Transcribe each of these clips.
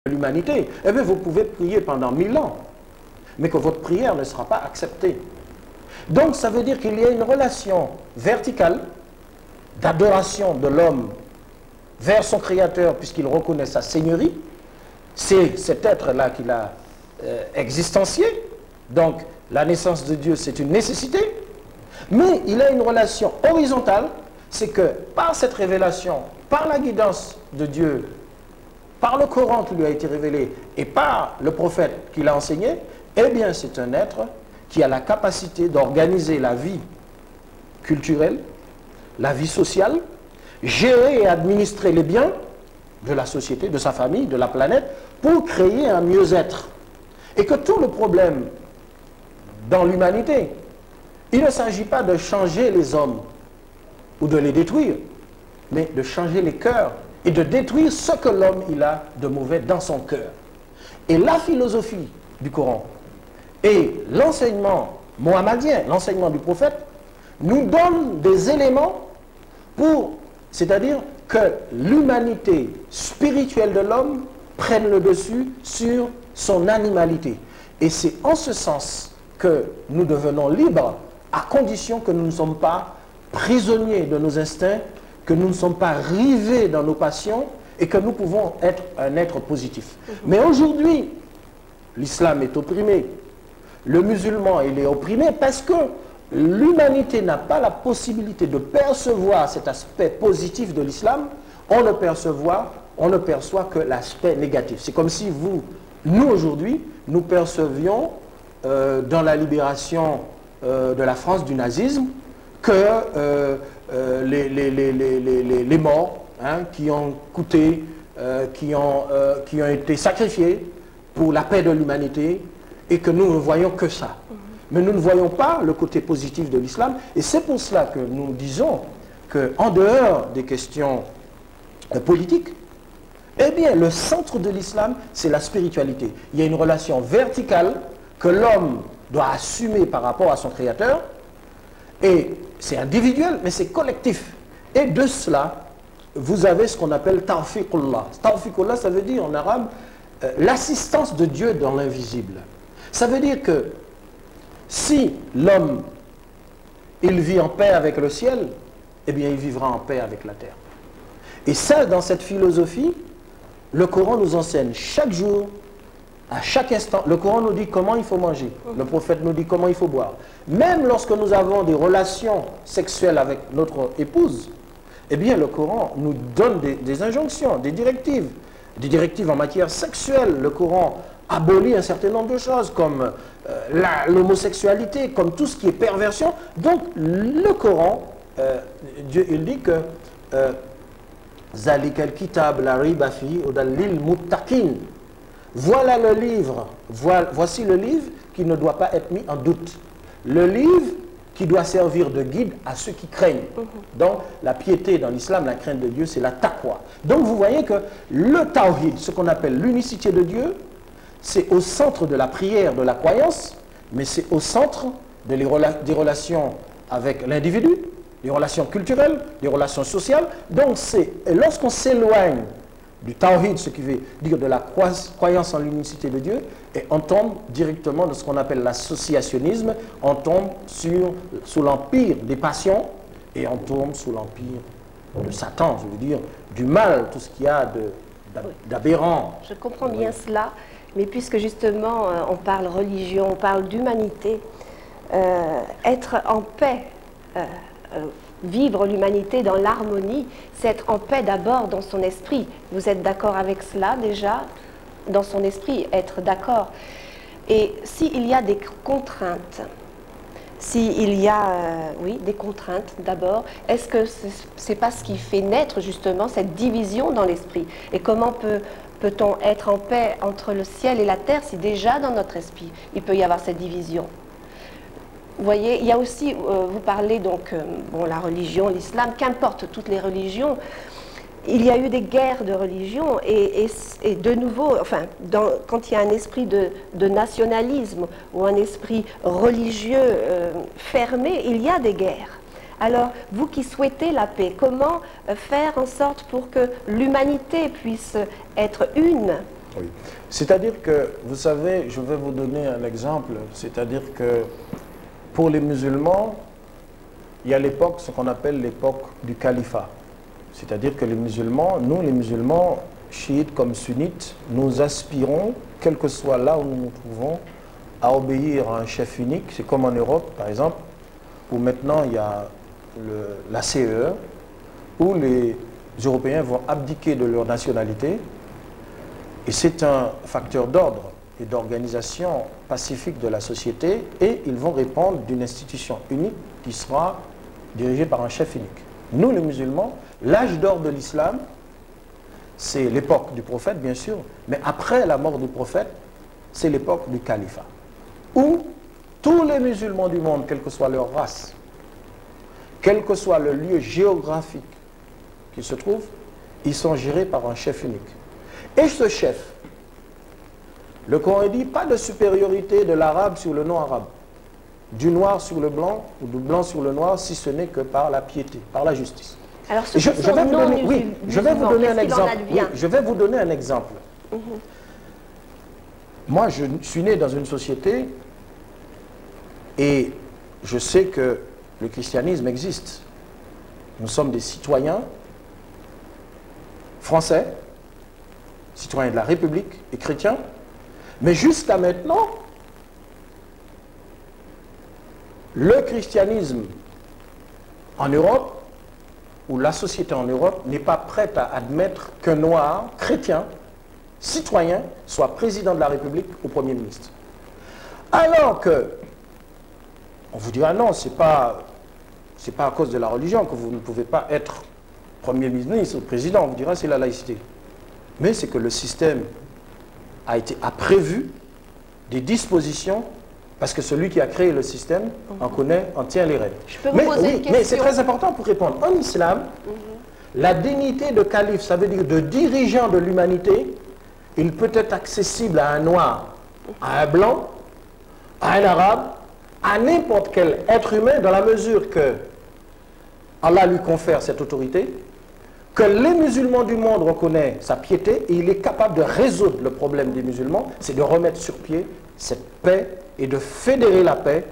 l'humanité, eh bien vous pouvez prier pendant 1000 ans, mais que votre prière ne sera pas acceptée. Donc ça veut dire qu'il y a une relation verticale d'adoration de l'homme vers son Créateur, puisqu'il reconnaît sa seigneurie. C'est cet être-là qu'il a existencié. Donc la naissance de Dieu, c'est une nécessité. Mais il a une relation horizontale, c'est que par cette révélation, par la guidance de Dieu, par le Coran qui lui a été révélé et par le prophète qui l'a enseigné, eh bien c'est un être qui a la capacité d'organiser la vie culturelle, la vie sociale, gérer et administrer les biens de la société, de sa famille, de la planète, pour créer un mieux-être. Et que tout le problème dans l'humanité, il ne s'agit pas de changer les hommes ou de les détruire, mais de changer les cœurs et de détruire ce que l'homme il a de mauvais dans son cœur. Et la philosophie du Coran et l'enseignement mohammedien, l'enseignement du prophète, nous donnent des éléments pour, c'est-à-dire que l'humanité spirituelle de l'homme prenne le dessus sur son animalité. Et c'est en ce sens que nous devenons libres, à condition que nous ne sommes pas prisonniers de nos instincts, que nous ne sommes pas rivés dans nos passions et que nous pouvons être un être positif. Mais aujourd'hui, l'islam est opprimé, le musulman il est opprimé parce que l'humanité n'a pas la possibilité de percevoir cet aspect positif de l'islam. On ne perçoit que l'aspect négatif. C'est comme si nous aujourd'hui, nous percevions dans la libération de la France du nazisme que les morts qui ont coûté, qui ont été sacrifiés pour la paix de l'humanité et que nous ne voyons que ça. Mais nous ne voyons pas le côté positif de l'islam et c'est pour cela que nous disons qu'en dehors des questions politiques, eh bien le centre de l'islam c'est la spiritualité. Il y a une relation verticale que l'homme doit assumer par rapport à son Créateur et c'est individuel mais c'est collectif. Et de cela, vous avez ce qu'on appelle Tawfiqullah. Tawfiqullah, ça veut dire en arabe l'assistance de Dieu dans l'invisible. Ça veut dire que si l'homme, il vit en paix avec le ciel, eh bien il vivra en paix avec la terre. Et ça, dans cette philosophie, le Coran nous enseigne chaque jour, à chaque instant. Le Coran nous dit comment il faut manger. Le prophète nous dit comment il faut boire. Même lorsque nous avons des relations sexuelles avec notre épouse, eh bien le Coran nous donne des injonctions, des directives en matière sexuelle. Le Coran abolit un certain nombre de choses comme l'homosexualité, comme tout ce qui est perversion. Donc le Coran, Dieu il dit que Zalika al-kitab la riba fi hudan lil muttaqin. Voilà le livre, voici le livre qui ne doit pas être mis en doute. Le livre qui doit servir de guide à ceux qui craignent. Donc la piété dans l'islam, la crainte de Dieu, c'est la taqwa. Donc vous voyez que le tawhid, ce qu'on appelle l'unicité de Dieu, c'est au centre de la prière, de la croyance, mais c'est au centre des relations avec l'individu, des relations culturelles, des relations sociales. Donc lorsqu'on s'éloigne du tawhid, ce qui veut dire de la croyance en l'unicité de Dieu, et on tombe directement dans ce qu'on appelle l'associationnisme, on tombe sous l'empire des passions, et on tombe sous l'empire de Satan, je veux dire, du mal, tout ce qu'il y a d'aberrant. Je comprends bien cela, mais puisque justement on parle religion, on parle d'humanité, être en paix, vivre l'humanité dans l'harmonie, c'est être en paix d'abord dans son esprit. Vous êtes d'accord avec cela déjà? Dans son esprit, être d'accord. Et s'il y a des contraintes, s'il y a, oui, des contraintes d'abord, est-ce que c'est pas ce qui fait naître justement cette division dans l'esprit? Et comment peut-on être en paix entre le ciel et la terre si déjà dans notre esprit, il peut y avoir cette division? Vous voyez, il y a aussi, vous parlez donc, bon, la religion, l'islam, qu'importe toutes les religions, il y a eu des guerres de religion et de nouveau, enfin, quand il y a un esprit de nationalisme ou un esprit religieux fermé, il y a des guerres. Alors, vous qui souhaitez la paix, comment faire en sorte pour que l'humanité puisse être une Oui. C'est-à-dire que, vous savez, je vais vous donner un exemple, c'est-à-dire que pour les musulmans, il y a l'époque, ce qu'on appelle l'époque du califat. C'est-à-dire que les musulmans, nous les musulmans, chiites comme sunnites, nous aspirons, quel que soit là où nous nous trouvons, à obéir à un chef unique. C'est comme en Europe, par exemple, où maintenant il y a la CEE, où les Européens vont abdiquer de leur nationalité. Et c'est un facteur d'ordre et d'organisation pacifique de la société, et ils vont répondre d'une institution unique qui sera dirigée par un chef unique. Nous, les musulmans, l'âge d'or de l'islam, c'est l'époque du prophète, bien sûr, mais après la mort du prophète, c'est l'époque du califat, où tous les musulmans du monde, quelle que soit leur race, quel que soit le lieu géographique qu'ils se trouvent, ils sont gérés par un chef unique. Et ce chef, le Coran dit, pas de supériorité de l'arabe sur le non-arabe, du noir sur le blanc ou du blanc sur le noir, si ce n'est que par la piété, par la justice. Alors, je vais vous donner un exemple. Oui, je vais vous donner un exemple. Moi, je suis né dans une société et je sais que le christianisme existe. Nous sommes des citoyens français, citoyens de la République et chrétiens, mais jusqu'à maintenant, le christianisme en Europe, ou la société en Europe, n'est pas prête à admettre qu'un noir chrétien, citoyen, soit président de la République ou Premier ministre. Alors que, on vous dira non, c'est pas à cause de la religion que vous ne pouvez pas être Premier ministre ou président, on vous dira c'est la laïcité. Mais c'est que le système a prévu des dispositions, parce que celui qui a créé le système en tient les règles. Je peux vous poser une question. Mais c'est très important pour répondre. En islam, la dignité de calife, ça veut dire de dirigeant de l'humanité, il peut être accessible à un noir, à un blanc, à un arabe, à n'importe quel être humain, dans la mesure que Allah lui confère cette autorité, que les musulmans du monde reconnaissent sa piété, et il est capable de résoudre le problème des musulmans, c'est de remettre sur pied cette paix et de fédérer la paix,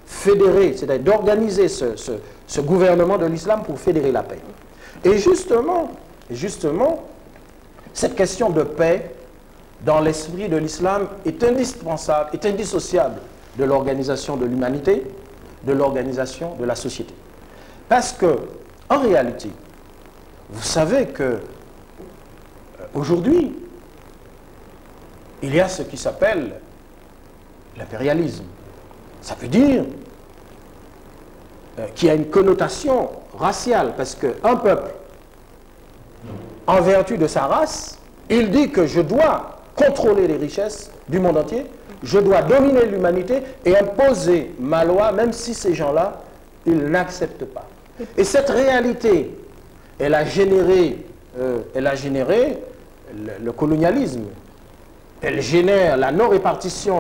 c'est-à-dire d'organiser ce gouvernement de l'islam pour fédérer la paix. Et justement, cette question de paix, dans l'esprit de l'islam, est indispensable, est indissociable de l'organisation de l'humanité, de l'organisation de la société. Parce que, en réalité, vous savez que aujourd'hui, il y a ce qui s'appelle l'impérialisme. Ça veut dire qu'il y a une connotation raciale, parce qu'un peuple, en vertu de sa race, il dit que je dois contrôler les richesses du monde entier, je dois dominer l'humanité et imposer ma loi, même si ces gens-là, ils n'acceptent pas. Et cette réalité, elle a généré le colonialisme, elle génère la non-répartition